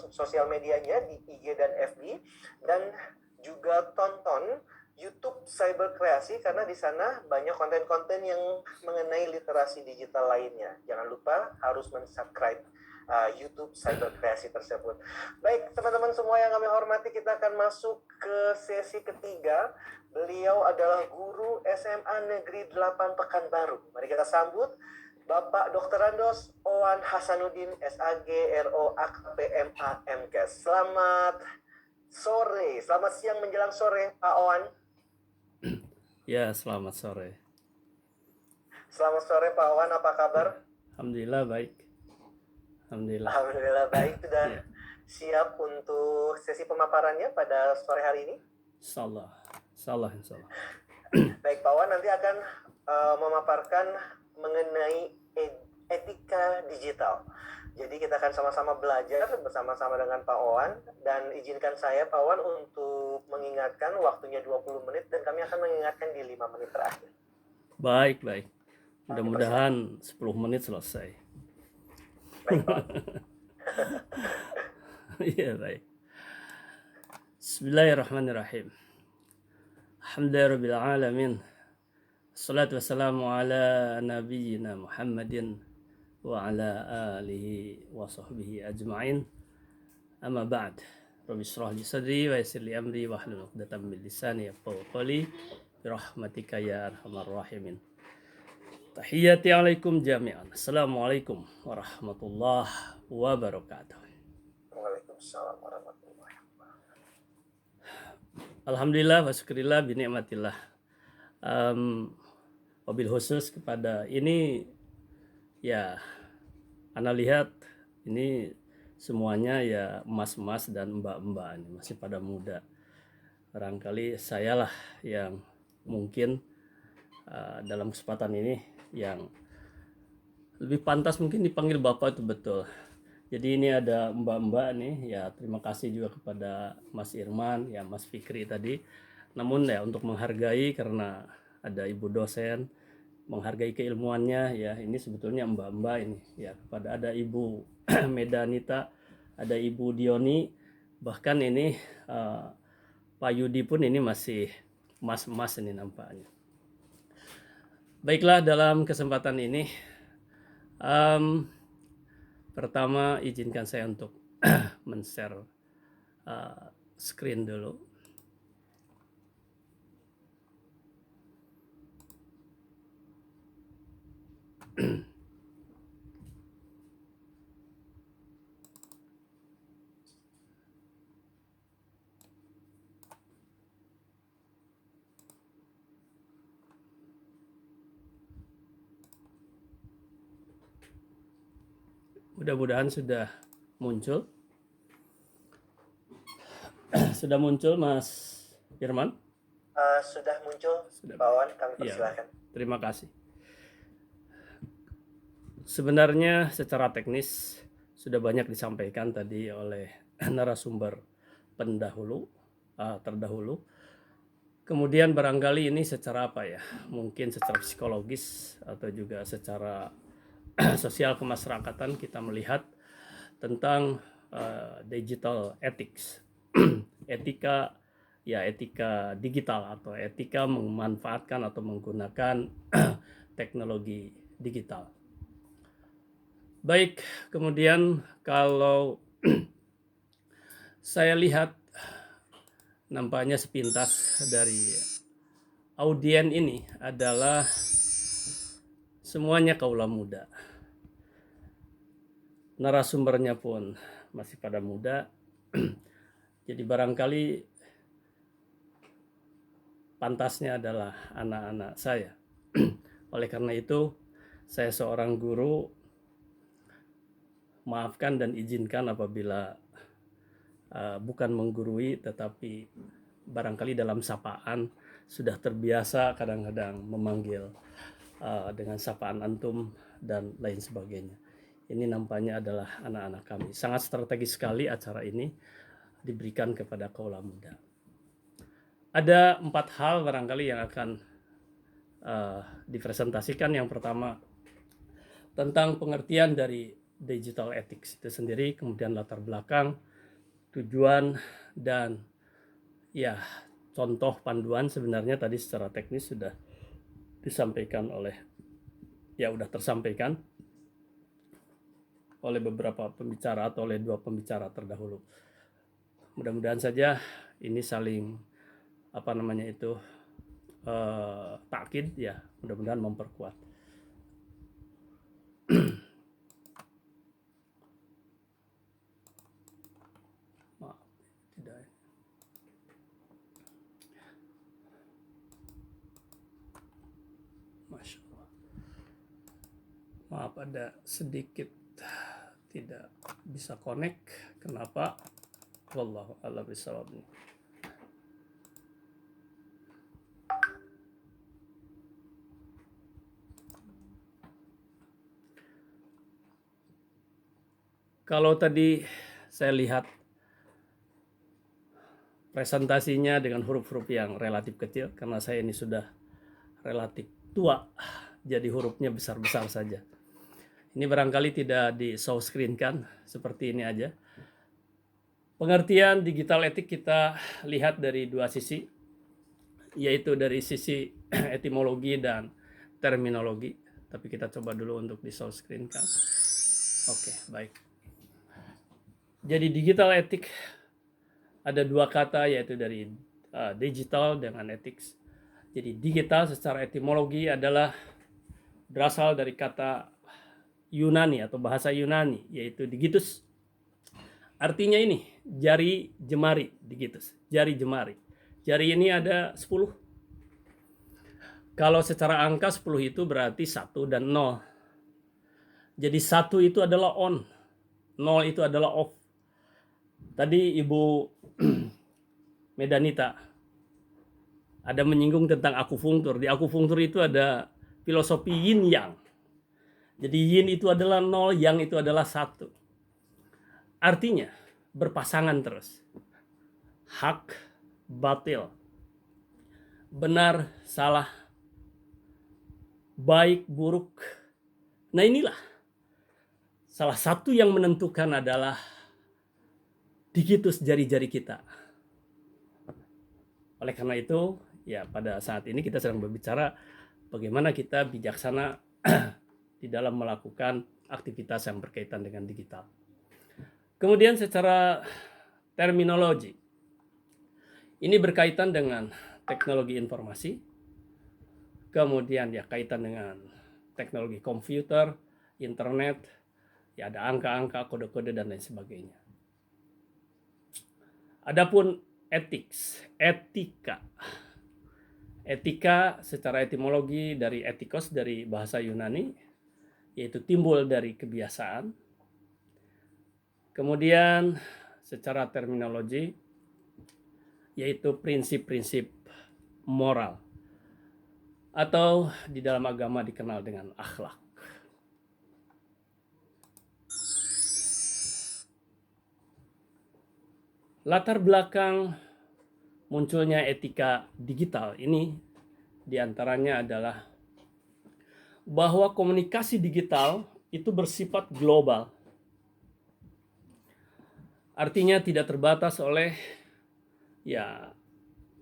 sosial medianya di IG dan FB, dan juga tonton YouTube Cyber Kreasi karena di sana banyak konten-konten yang mengenai literasi digital lainnya. Jangan lupa harus mensubscribe YouTube Cyber Kreasi tersebut. Baik, teman-teman semua yang kami hormati, kita akan masuk ke sesi ketiga. Beliau adalah guru SMA Negeri 8 Pekanbaru. Mari kita sambut Bapak Dr. Randos Owan Hasanuddin, SAG, RO, AKP, MA, MKes. Selamat sore, selamat siang menjelang sore, Pak Owan. Ya, selamat sore. Selamat sore, Pak Owan. Apa kabar? Alhamdulillah baik. Alhamdulillah baik. Sudah siap untuk sesi pemaparannya pada sore hari ini? Insyaallah. Baik, Pak Owan nanti akan memaparkan mengenai etika digital. Jadi kita akan sama-sama belajar bersama-sama dengan Pak Owan, dan izinkan saya Pak Owan untuk mengingatkan waktunya 20 menit dan kami akan mengingatkan di 5 menit terakhir. Baik. Mudah-mudahan 10 menit selesai. Baik, Pak. Iya, baik. Bismillahirrahmanirrahim. Alhamdulillahirabbil alamin. Assalatu wassalamu ala nabiyyina Muhammadin wa ala alihi wa sahbihi ajma'in. Amma ba'd. Rabbi shrah li sadri wa yassir li amri wa hlul 'uqdatam min lisani yafqahu qawli bi rahmatika ya arhamar rahimin. Tahiyyati alaikum jami'an. Assalamualaikum warahmatullahi wabarakatuh. Waalaikumsalam warahmatullahi wabarakatuh. Alhamdulillah wa syukurillah bi ni'matillah. Wabil khusus kepada ini ya, Anda lihat ini semuanya ya emas-emas dan mbak-mbak, ini masih pada muda. Barangkali sayalah yang mungkin dalam kesempatan ini yang lebih pantas mungkin dipanggil Bapak, itu betul. Jadi ini ada mbak-mbak nih ya, terima kasih juga kepada Mas Irman ya, Mas Fikri tadi. Namun ya untuk menghargai, karena ada ibu dosen, menghargai keilmuannya ya, ini sebetulnya mbak-mbak ini ya, kepada ada ibu Medanita, ada ibu Dioni, bahkan ini Pak Yudi pun ini masih emas-emas ini nampaknya. Baiklah, dalam kesempatan ini pertama izinkan saya untuk men-share screen dulu. Mudah-mudahan sudah muncul. Sudah muncul Mas Irman? Sudah muncul, Pak Owan, kami persilahkan. Ya, terima kasih. Sebenarnya secara teknis sudah banyak disampaikan tadi oleh narasumber terdahulu. Kemudian barangkali ini secara apa ya, mungkin secara psikologis atau juga secara sosial kemasyarakatan kita melihat tentang digital ethics, etika digital atau etika memanfaatkan atau menggunakan teknologi digital. Baik, kemudian kalau saya lihat nampaknya sepintas dari audien ini adalah semuanya kaula muda. Narasumbernya pun masih pada muda. Jadi barangkali pantasnya adalah anak-anak saya. Oleh karena itu, saya seorang guru, maafkan dan izinkan apabila bukan menggurui, tetapi barangkali dalam sapaan sudah terbiasa kadang-kadang memanggil dengan sapaan antum dan lain sebagainya. Ini nampaknya adalah anak-anak kami. Sangat strategis sekali acara ini diberikan kepada kaula muda. Ada 4 hal barangkali yang akan dipresentasikan. Yang pertama tentang pengertian dari digital ethics itu sendiri, kemudian latar belakang, tujuan, dan ya contoh panduan sebenarnya tadi secara teknis sudah disampaikan udah tersampaikan oleh beberapa pembicara atau oleh 2 pembicara terdahulu. Mudah-mudahan saja ini saling takkid ya, mudah-mudahan memperkuat. Maaf, tidak. Masya Allah. Maaf, ada sedikit tidak bisa connect. Kenapa? Wallahu a'lam bishawab. Kalau tadi saya lihat presentasinya dengan huruf-huruf yang relatif kecil, karena saya ini sudah relatif tua, jadi hurufnya besar-besar saja. Ini barangkali tidak di show screen kan, seperti ini aja. Pengertian digital etik kita lihat dari 2 sisi, yaitu dari sisi etimologi dan terminologi. Tapi kita coba dulu untuk di show screen kan. Oke, baik. Jadi digital etik ada 2 kata, yaitu dari digital dengan ethics. Jadi digital secara etimologi adalah berasal dari kata Yunani atau bahasa Yunani, yaitu digitus. Artinya ini, jari jemari, digitus, jari jemari. Jari ini ada 10. Kalau secara angka 10 itu berarti 1 dan 0. Jadi 1 itu adalah on, 0 itu adalah off. Tadi Ibu Medanita ada menyinggung tentang akupunktur. Di akupunktur itu ada filosofi yin yang. Jadi yin itu adalah 0, yang itu adalah 1. Artinya berpasangan terus. Hak, batil. Benar, salah. Baik, buruk. Nah inilah salah satu yang menentukan adalah digitus jari-jari kita. Oleh karena itu, ya pada saat ini kita sedang berbicara bagaimana kita bijaksana di dalam melakukan aktivitas yang berkaitan dengan digital. Kemudian secara terminologi, ini berkaitan dengan teknologi informasi, kemudian ya kaitan dengan teknologi komputer, internet, ya ada angka-angka, kode-kode dan lain sebagainya. Adapun etika secara etimologi dari etikos, dari bahasa Yunani, yaitu timbul dari kebiasaan. Kemudian secara terminologi yaitu prinsip-prinsip moral, atau di dalam agama dikenal dengan akhlak. Latar belakang munculnya etika digital ini diantaranya adalah bahwa komunikasi digital itu bersifat global. Artinya tidak terbatas oleh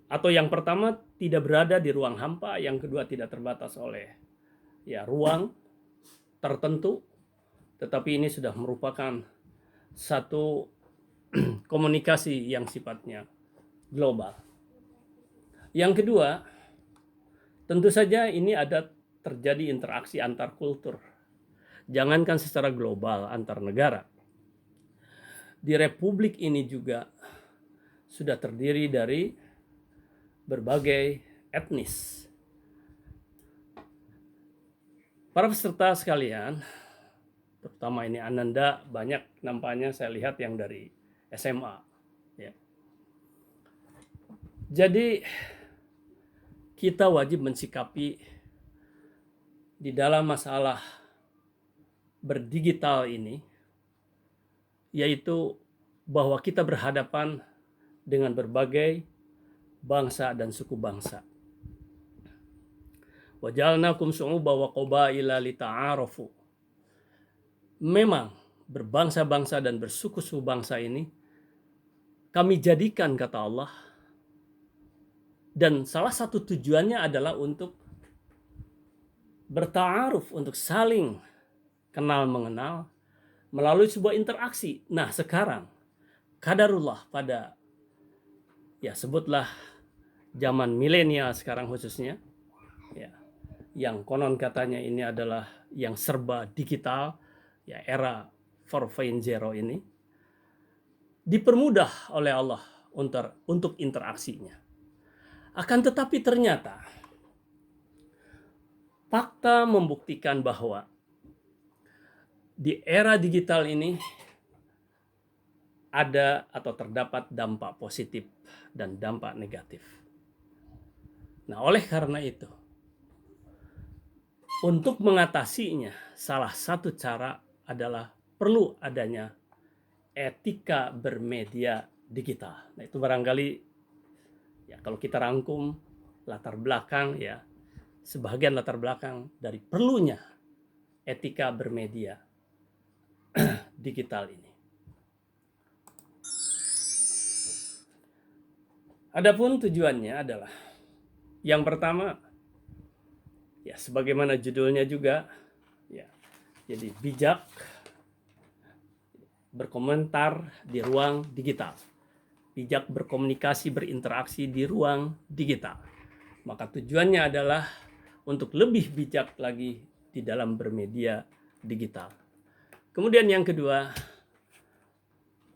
atau yang pertama tidak berada di ruang hampa, yang kedua tidak terbatas oleh ruang tertentu, tetapi ini sudah merupakan satu komunikasi yang sifatnya global. Yang kedua, tentu saja ini ada terjadi interaksi antar kultur. Jangankan secara global antar negara. Di republik ini juga sudah terdiri dari berbagai etnis. Para peserta sekalian, terutama ini Ananda, banyak nampaknya saya lihat yang dari SMA. Ya. Jadi kita wajib mensikapi di dalam masalah berdigital ini, yaitu bahwa kita berhadapan dengan berbagai bangsa dan suku bangsa. Wajalnakum syu'uban wa qabaila lita'arafu. Memang berbangsa-bangsa dan bersuku-suku bangsa ini kami jadikan, kata Allah, dan salah satu tujuannya adalah untuk berta'aruf, untuk saling kenal mengenal melalui sebuah interaksi. Nah, sekarang qadarullah pada, ya sebutlah zaman milenial sekarang khususnya, ya, yang konon katanya ini adalah yang serba digital, ya era 4.0 ini dipermudah oleh Allah untuk interaksinya. Akan tetapi ternyata fakta membuktikan bahwa di era digital ini ada atau terdapat dampak positif dan dampak negatif. Nah, oleh karena itu, untuk mengatasinya, salah satu cara adalah perlu adanya etika bermedia digital. Nah, itu barangkali ya kalau kita rangkum latar belakang, ya sebagian latar belakang dari perlunya etika bermedia digital ini. Adapun tujuannya adalah yang pertama, ya sebagaimana judulnya juga, ya jadi bijak berkomentar di ruang digital, bijak berkomunikasi berinteraksi di ruang digital. Maka tujuannya adalah untuk lebih bijak lagi di dalam bermedia digital. Kemudian yang kedua,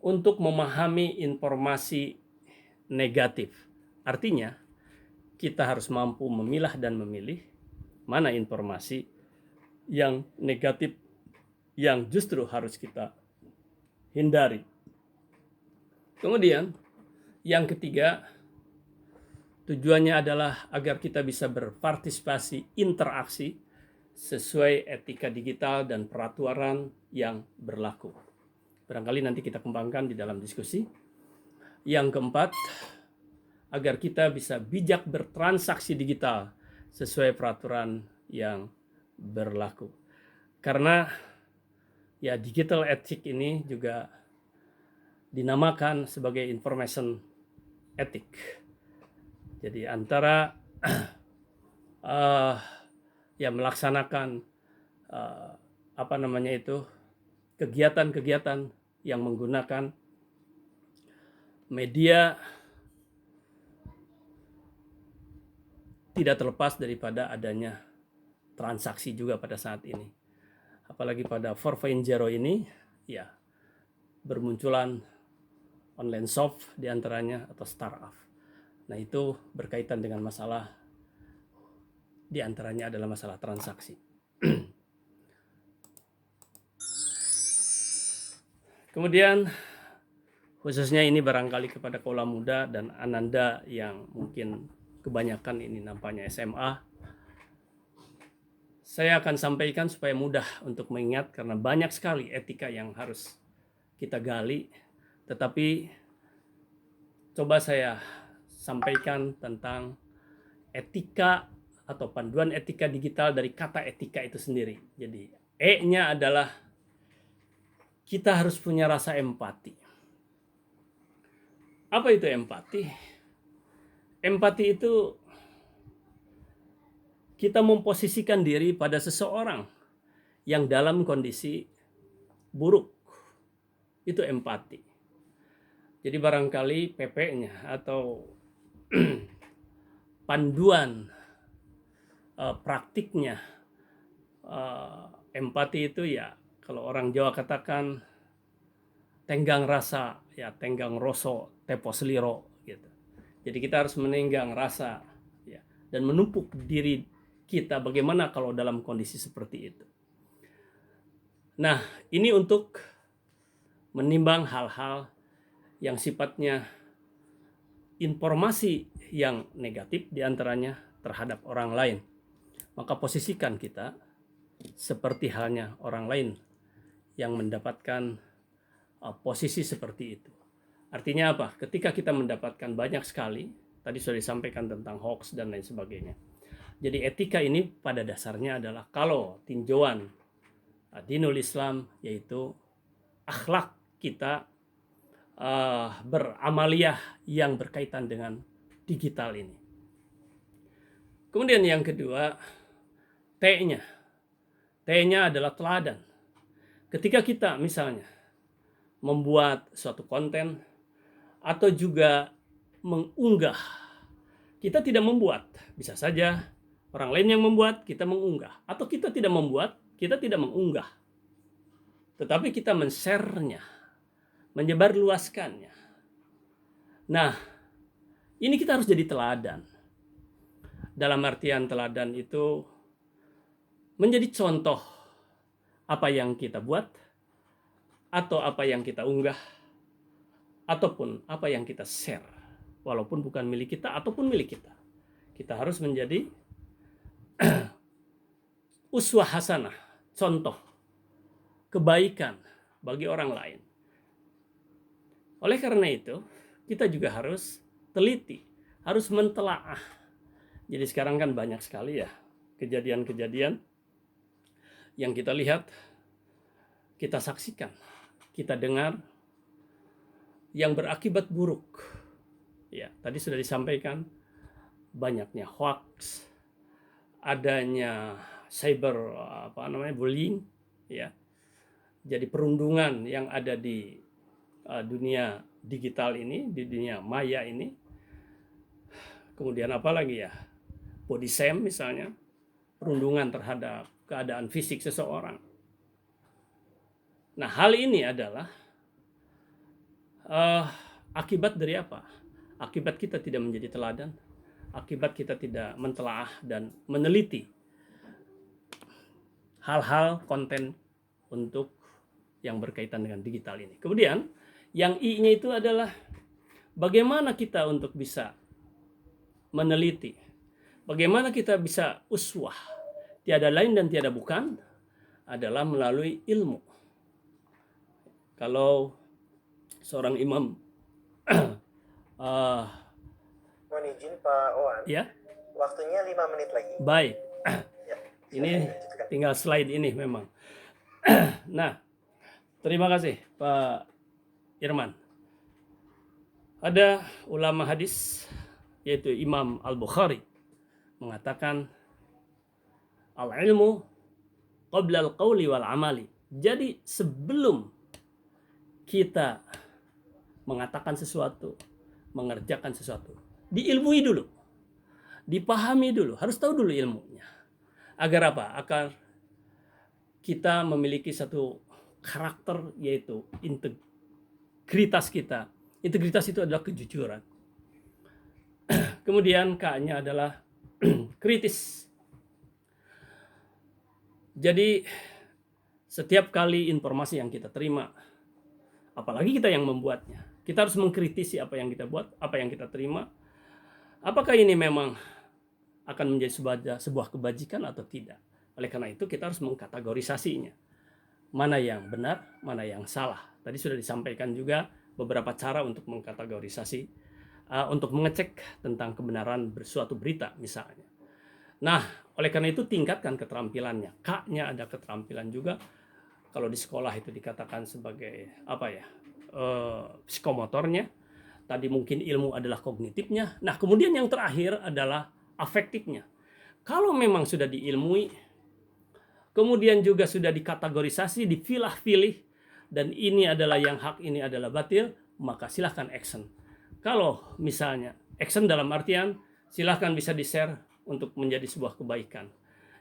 untuk memahami informasi negatif. Artinya, kita harus mampu memilah dan memilih mana informasi yang negatif yang justru harus kita hindari. Kemudian, yang ketiga, tujuannya adalah agar kita bisa berpartisipasi interaksi sesuai etika digital dan peraturan yang berlaku. Barangkali nanti kita kembangkan di dalam diskusi. Yang keempat, agar kita bisa bijak bertransaksi digital sesuai peraturan yang berlaku. Karena ya digital ethic ini juga dinamakan sebagai information ethic. Jadi antara ya melaksanakan kegiatan-kegiatan yang menggunakan media tidak terlepas daripada adanya transaksi juga pada saat ini. Apalagi pada 4.0 ini, ya bermunculan online shop diantaranya atau startup. Nah, itu berkaitan dengan masalah, diantaranya adalah masalah transaksi. Kemudian khususnya ini barangkali kepada kaula muda dan ananda yang mungkin kebanyakan ini nampaknya SMA, saya akan sampaikan supaya mudah untuk mengingat karena banyak sekali etika yang harus kita gali. Tetapi coba saya sampaikan tentang etika atau panduan etika digital dari kata etika itu sendiri. Jadi E-nya adalah kita harus punya rasa empati. Apa itu empati? Empati itu kita memposisikan diri pada seseorang yang dalam kondisi buruk. Itu empati. Jadi barangkali PP-nya atau panduan praktiknya empati itu ya kalau orang Jawa katakan tenggang rasa, ya tenggang roso tepo seliro gitu. Jadi kita harus menenggang rasa, ya, dan menumpuk diri kita bagaimana kalau dalam kondisi seperti itu. Nah, ini untuk menimbang hal-hal yang sifatnya informasi yang negatif diantaranya terhadap orang lain. Maka posisikan kita seperti halnya orang lain yang mendapatkan posisi seperti itu. Artinya apa? Ketika kita mendapatkan banyak sekali, tadi sudah disampaikan tentang hoax dan lain sebagainya. Jadi etika ini pada dasarnya adalah kalau tinjauan dinul Islam yaitu akhlak kita beramaliyah yang berkaitan dengan digital ini. Kemudian yang kedua, T-nya. T-nya adalah teladan. Ketika kita misalnya membuat suatu konten atau juga mengunggah, kita tidak membuat, bisa saja orang lain yang membuat, kita mengunggah, atau kita tidak membuat, kita tidak mengunggah, tetapi kita men-share-nya, menyebarluaskannya. Nah, ini kita harus jadi teladan. Dalam artian teladan itu menjadi contoh apa yang kita buat, atau apa yang kita unggah, ataupun apa yang kita share, walaupun bukan milik kita ataupun milik kita. Kita harus menjadi uswah hasanah, contoh kebaikan bagi orang lain. Oleh karena itu, kita juga harus teliti, harus mentelaah. Jadi sekarang kan banyak sekali ya kejadian-kejadian yang kita lihat, kita saksikan, kita dengar yang berakibat buruk. Ya, tadi sudah disampaikan banyaknya hoax, adanya cyber bullying, ya. Jadi perundungan yang ada di dunia digital ini, di dunia maya ini. Kemudian apa lagi ya? Body shame misalnya, perundungan terhadap keadaan fisik seseorang. Nah, hal ini adalah akibat dari apa? Akibat kita tidak menjadi teladan, akibat kita tidak mentelaah dan meneliti hal-hal konten untuk yang berkaitan dengan digital ini. Kemudian yang I-nya itu adalah bagaimana kita untuk bisa meneliti, bagaimana kita bisa uswah, tiada lain dan tiada bukan adalah melalui ilmu. Kalau seorang imam Mohon izin Pak Owan, ya, waktunya 5 menit lagi. baik. Ya, Ini lanjutkan. tinggal slide ini memang. Nah, terima kasih Pak Irman. Ada ulama hadis yaitu Imam Al-Bukhari mengatakan al-ilmu qabla al-qawli wal amali. Jadi sebelum kita mengatakan sesuatu, mengerjakan sesuatu, diilmui dulu, dipahami dulu, harus tahu dulu ilmunya. Agar apa? Agar kita memiliki satu karakter, yaitu integritas kita. Integritas itu adalah kejujuran. Kemudian K-nya adalah kritis. Jadi setiap kali informasi yang kita terima, apalagi kita yang membuatnya, kita harus mengkritisi apa yang kita buat, apa yang kita terima. Apakah ini memang akan menjadi sebuah kebajikan atau tidak? Oleh karena itu kita harus mengkategorisasinya. Mana yang benar, mana yang salah. Tadi sudah disampaikan juga beberapa cara untuk mengkategorisasi, untuk mengecek tentang kebenaran suatu berita misalnya. Nah, oleh karena itu tingkatkan keterampilannya. K-nya ada keterampilan juga. Kalau di sekolah itu dikatakan sebagai psikomotornya. Tadi mungkin ilmu adalah kognitifnya. Nah, kemudian yang terakhir adalah afektifnya. Kalau memang sudah diilmui, kemudian juga sudah dikategorisasi, dipilah-pilih, dan ini adalah yang hak, ini adalah batil, maka silahkan action. Kalau misalnya action dalam artian silahkan bisa di-share untuk menjadi sebuah kebaikan.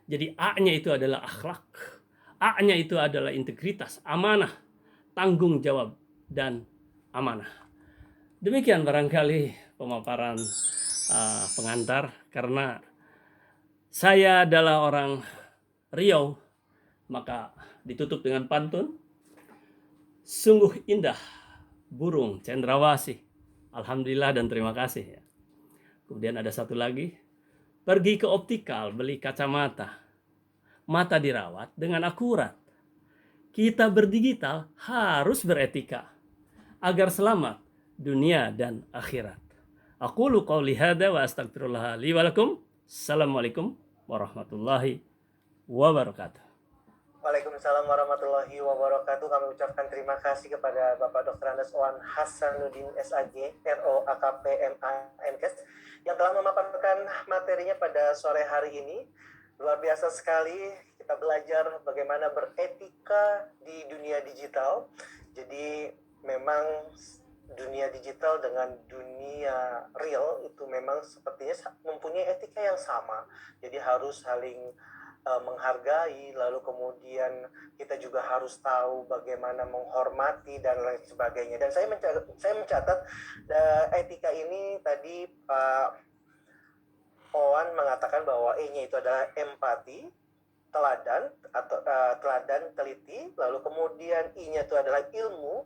Jadi A-nya itu adalah akhlak, A-nya itu adalah integritas, amanah, tanggung jawab, dan amanah. Demikian barangkali pemaparan pengantar, karena saya adalah orang Riau, maka ditutup dengan pantun. Sungguh indah burung cendrawasih. Alhamdulillah dan terima kasih. Kemudian ada satu lagi. Pergi ke optikal beli kacamata. Mata dirawat dengan akurat. Kita berdigital harus beretika agar selamat dunia dan akhirat. Aqulu qauli hadza wa astaghfirullah li wa lakum. Assalamualaikum warahmatullahi wabarakatuh. Waalaikumsalam. Waalaikumsalam warahmatullahi wabarakatuh. Kami ucapkan terima kasih kepada Bapak Dr. Andes Owan Hasanuddin SAG, RO AKP MAMKes, yang telah memaparkan materinya pada sore hari ini. Luar biasa sekali kita belajar bagaimana beretika di dunia digital. Jadi memang dunia digital dengan dunia real itu memang sepertinya mempunyai etika yang sama. Jadi harus saling menghargai, lalu kemudian kita juga harus tahu bagaimana menghormati dan lain sebagainya. Dan saya mencatat etika ini tadi Pak Owan mengatakan bahwa E-nya itu adalah empati, teladan atau teladan, teliti, lalu kemudian I-nya itu adalah ilmu,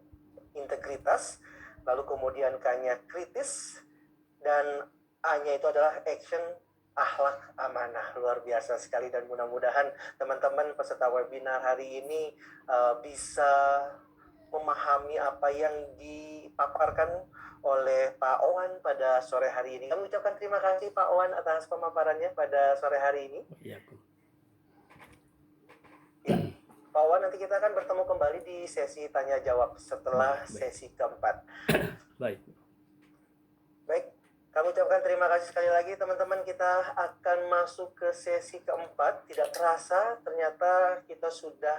integritas, lalu kemudian K-nya kritis, dan A-nya itu adalah action, akhlak, amanah. Luar biasa sekali, dan mudah-mudahan teman-teman peserta webinar hari ini bisa memahami apa yang dipaparkan oleh Pak Owan pada sore hari ini. Kami ucapkan terima kasih Pak Owan atas pemaparannya pada sore hari ini. Ya, Pak Owan, nanti kita akan bertemu kembali di sesi tanya jawab setelah sesi keempat. Baik. Kami ucapkan terima kasih sekali lagi teman-teman. Kita akan masuk ke sesi keempat. Tidak terasa ternyata kita sudah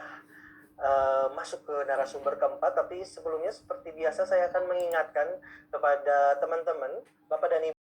masuk ke narasumber keempat. Tapi sebelumnya seperti biasa saya akan mengingatkan kepada teman-teman, Bapak dan Ibu,